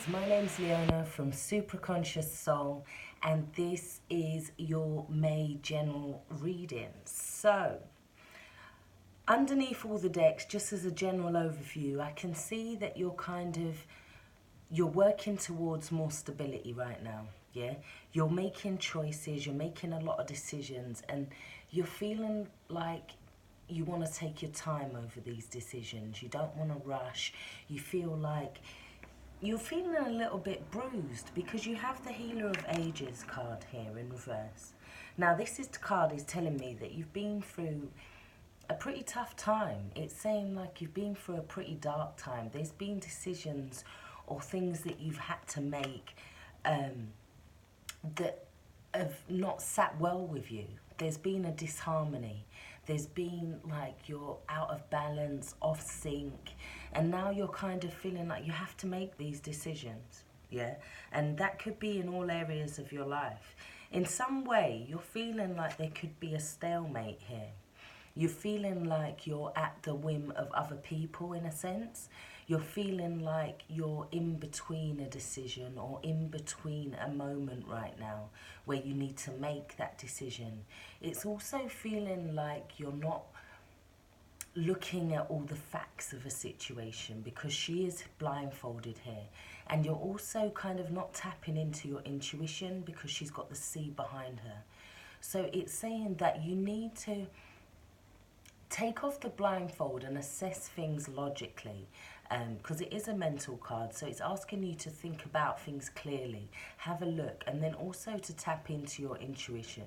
my name's Leona from Supra Conscioussoul, and this is your May general reading. So, underneath all the decks, just as a general overview, I can see that you're working towards more stability right now. Yeah, you're making choices, you're making a lot of decisions, and you're feeling like you want to take your time over these decisions. You don't want to rush. You feel like you're feeling a little bit bruised because you have the Healer of Ages card here in reverse. Now card is telling me that you've been through a pretty tough time. It's saying like you've been through a pretty dark time. There's been decisions or things that you've had to make that have not sat well with you. There's been a disharmony. There's been like you're out of balance, off sync, and now you're kind of feeling like you have to make these decisions. Yeah, and that could be in all areas of your life. In some way, you're feeling like there could be a stalemate here. You're feeling like you're at the whim of other people in a sense. You're feeling like you're in between a decision or in between a moment right now where you need to make that decision. It's also feeling like you're not looking at all the facts of a situation because she is blindfolded here. And you're also kind of not tapping into your intuition because she's got the sea behind her. So it's saying that you need to take off the blindfold and assess things logically, because it is a mental card, so it's asking you to think about things clearly, have a look, and then also to tap into your intuition.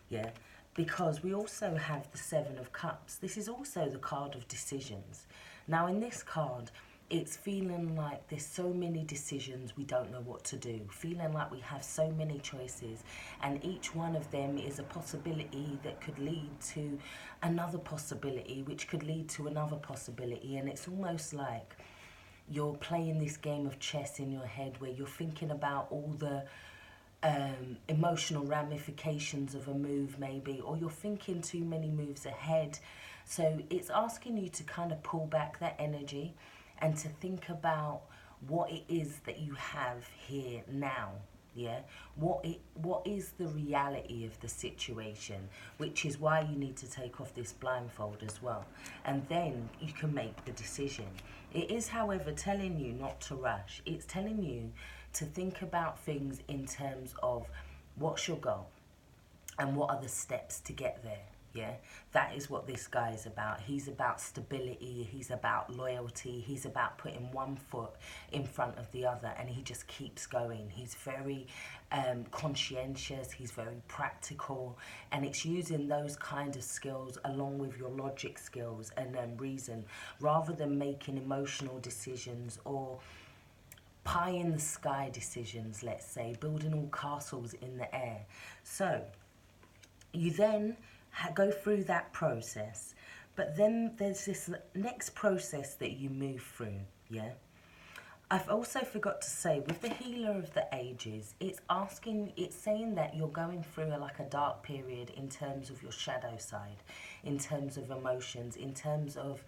Yeah, because we also have the Seven of Cups. This is also the card of decisions. Now in this card, it's feeling like there's so many decisions we don't know what to do, feeling like we have so many choices, and each one of them is a possibility that could lead to another possibility, which could lead to another possibility. And it's almost like you're playing this game of chess in your head where you're thinking about all the emotional ramifications of a move maybe, or you're thinking too many moves ahead. So it's asking you to kind of pull back that energy and to think about what it is that you have here now. Yeah, what is the reality of the situation, which is why you need to take off this blindfold as well, and then you can make the decision. It is, however, telling you not to rush. It's telling you to think about things in terms of what's your goal and what are the steps to get there. Yeah, that is what this guy is about. He's about stability, he's about loyalty, he's about putting one foot in front of the other, and he just keeps going. He's very conscientious, he's very practical, and it's using those kind of skills along with your logic skills and reason, rather than making emotional decisions or pie in the sky decisions, let's say, building all castles in the air. So you then go through that process, but then there's this next process that you move through. Yeah, I've also forgot to say, with the Healer of the Ages, it's saying that you're going through like a dark period in terms of your shadow side, in terms of emotions, in terms of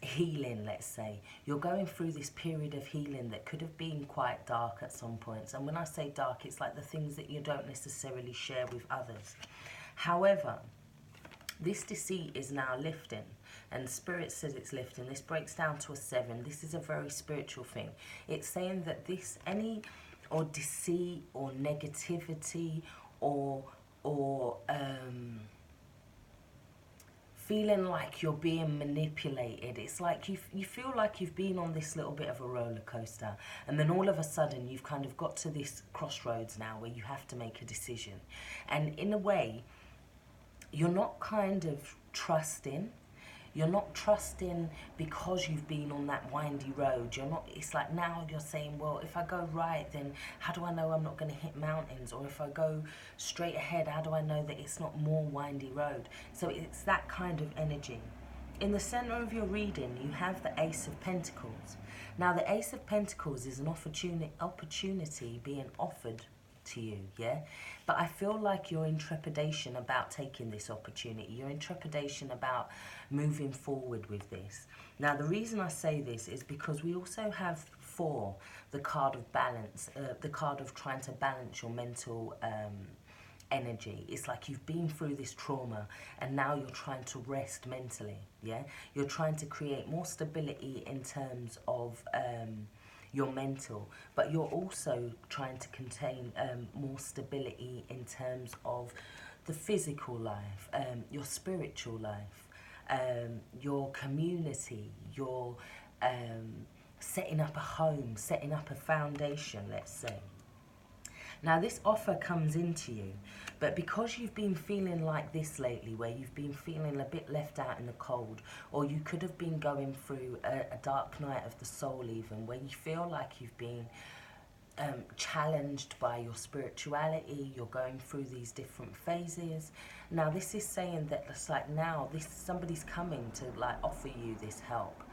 healing. Let's say you're going through this period of healing that could have been quite dark at some points, and when I say dark, it's like the things that you don't necessarily share with others. However, this deceit is now lifting, and Spirit says it's lifting. This breaks down to a 7. This is a very spiritual thing. It's saying that any deceit or negativity or feeling like you're being manipulated. It's like you feel like you've been on this little bit of a roller coaster, and then all of a sudden you've kind of got to this crossroads now where you have to make a decision. And in a way, you're not kind of trusting. You're not trusting because you've been on that windy road. It's like now you're saying, well, if I go right, then how do I know I'm not going to hit mountains? Or if I go straight ahead, how do I know that it's not more windy road? So it's that kind of energy. In the center of your reading, you have the Ace of Pentacles. Now, the Ace of Pentacles is an opportunity being offered to you, yeah? But I feel like you're in trepidation about taking this opportunity. You're in trepidation about moving forward with this. Now, the reason I say this is because we also have 4, the card of balance, the card of trying to balance your mental energy. It's like you've been through this trauma and now you're trying to rest mentally, yeah? You're trying to create more stability in terms of your mental, but you're also trying to contain more stability in terms of the physical life, your spiritual life, your community, your setting up a home, setting up a foundation, let's say. Now this offer comes into you, but because you've been feeling like this lately, where you've been feeling a bit left out in the cold, or you could have been going through a dark night of the soul even, where you feel like you've been challenged by your spirituality, you're going through these different phases. Now this is saying that it's like now somebody's coming to like offer you this help,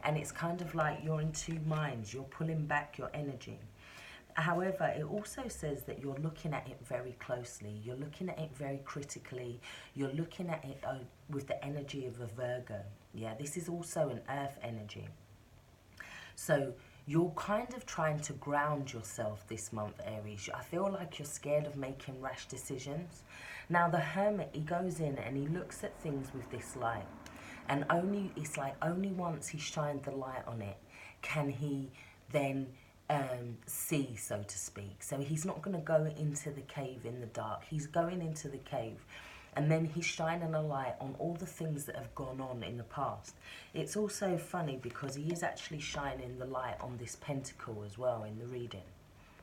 and it's kind of like you're in two minds, you're pulling back your energy. However, it also says that you're looking at it very closely, you're looking at it very critically, you're looking at it with the energy of a Virgo. Yeah, this is also an earth energy. So you're kind of trying to ground yourself this month, Aries. I feel like you're scared of making rash decisions. Now the Hermit, he goes in and he looks at things with this light. And it's like only once he shined the light on it can he then see, so to speak. So he's not going to go into the cave in the dark. He's going into the cave and then he's shining a light on all the things that have gone on in the past. It's also funny because he is actually shining the light on this pentacle as well in the reading.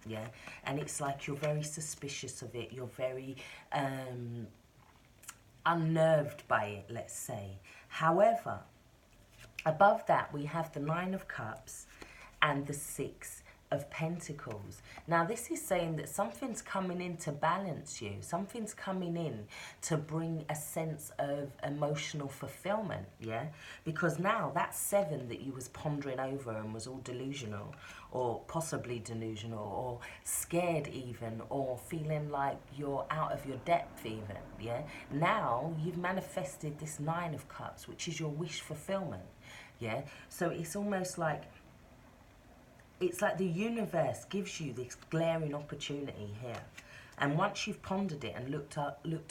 Yeah, and it's like you're very suspicious of it. You're very unnerved by it, let's say. However, above that we have the 9 of Cups and the 6 of Pentacles. Now this is saying that something's coming in to balance you. Something's coming in to bring a sense of emotional fulfillment, yeah? Because now that 7 that you was pondering over and was all delusional, or possibly delusional, or scared even, or feeling like you're out of your depth even, yeah? Now you've manifested this 9 of Cups, which is your wish fulfillment, yeah? So it's almost like the universe gives you this glaring opportunity here. And once you've pondered it and looked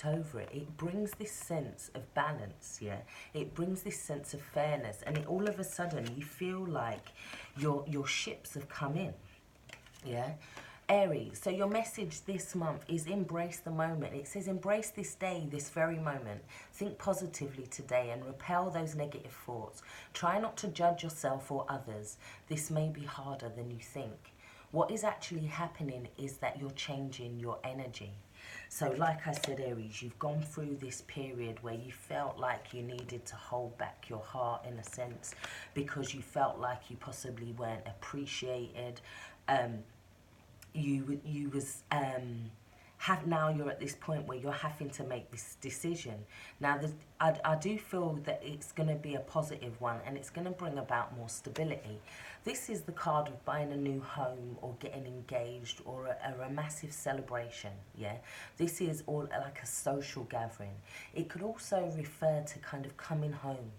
over it, it brings this sense of balance, yeah? It brings this sense of fairness. And all of a sudden, you feel like your ships have come in, yeah? Aries, so your message this month is embrace the moment. It says embrace this day, this very moment. Think positively today and repel those negative thoughts. Try not to judge yourself or others. This may be harder than you think. What is actually happening is that you're changing your energy. So like I said, Aries, you've gone through this period where you felt like you needed to hold back your heart in a sense because you felt like you possibly weren't appreciated. Now you're at this point where you're having to make this decision. Now, I do feel that it's going to be a positive one and it's going to bring about more stability. This is the card of buying a new home or getting engaged or a massive celebration, yeah? This is all like a social gathering. It could also refer to kind of coming home,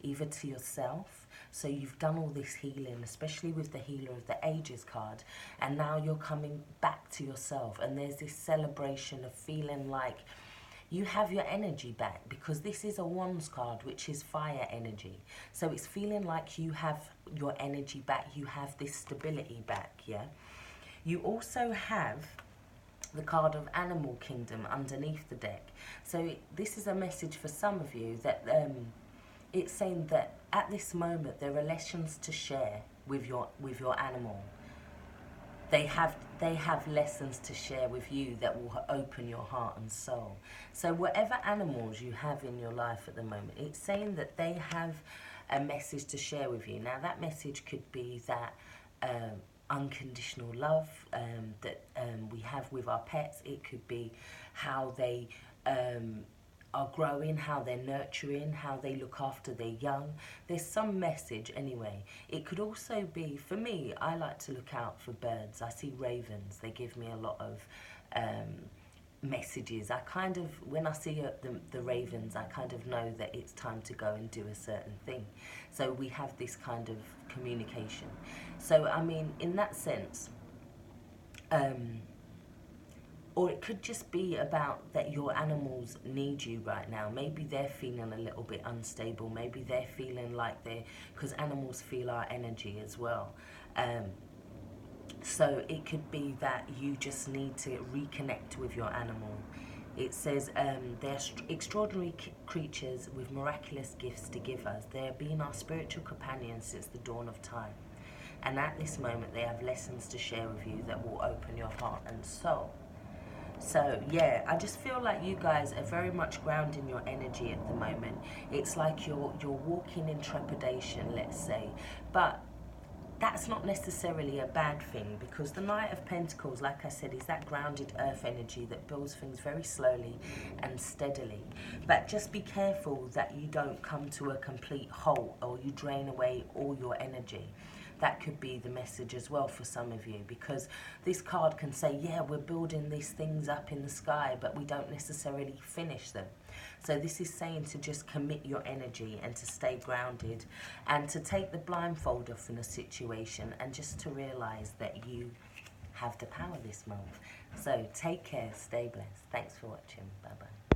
either to yourself. So you've done all this healing, especially with the Healer of the Ages card, and now you're coming back to yourself, and there's this celebration of feeling like you have your energy back, because this is a Wands card, which is fire energy. So it's feeling like you have your energy back, you have this stability back, yeah? You also have the card of Animal Kingdom underneath the deck. So this is a message for some of you that it's saying that at this moment there are lessons to share with your animal. They have lessons to share with you that will open your heart and soul. So whatever animals you have in your life at the moment, it's saying that they have a message to share with you. Now that message could be that unconditional love that we have with our pets. It could be how they are growing, how they're nurturing, how they look after their young. There's some message anyway. It could also be, for me, I like to look out for birds. I see ravens. They give me a lot of messages. I kind of, when I see the ravens, I kind of know that it's time to go and do a certain thing. So we have this kind of communication. So I mean, in that sense, or it could just be about that your animals need you right now. Maybe they're feeling a little bit unstable. Maybe they're feeling like because animals feel our energy as well. So it could be that you just need to reconnect with your animal. It says they're extraordinary creatures with miraculous gifts to give us. They have been our spiritual companions since the dawn of time. And at this moment, they have lessons to share with you that will open your heart and soul. So yeah, I just feel like you guys are very much grounding your energy at the moment. It's like you're walking in trepidation, let's say. But that's not necessarily a bad thing, because the Knight of Pentacles, like I said, is that grounded earth energy that builds things very slowly and steadily. But just be careful that you don't come to a complete halt or you drain away all your energy. That could be the message as well for some of you, because this card can say, yeah, we're building these things up in the sky, but we don't necessarily finish them. So this is saying to just commit your energy and to stay grounded and to take the blindfold off in a situation and just to realize that you have the power this month. So take care, stay blessed. Thanks for watching. Bye-bye.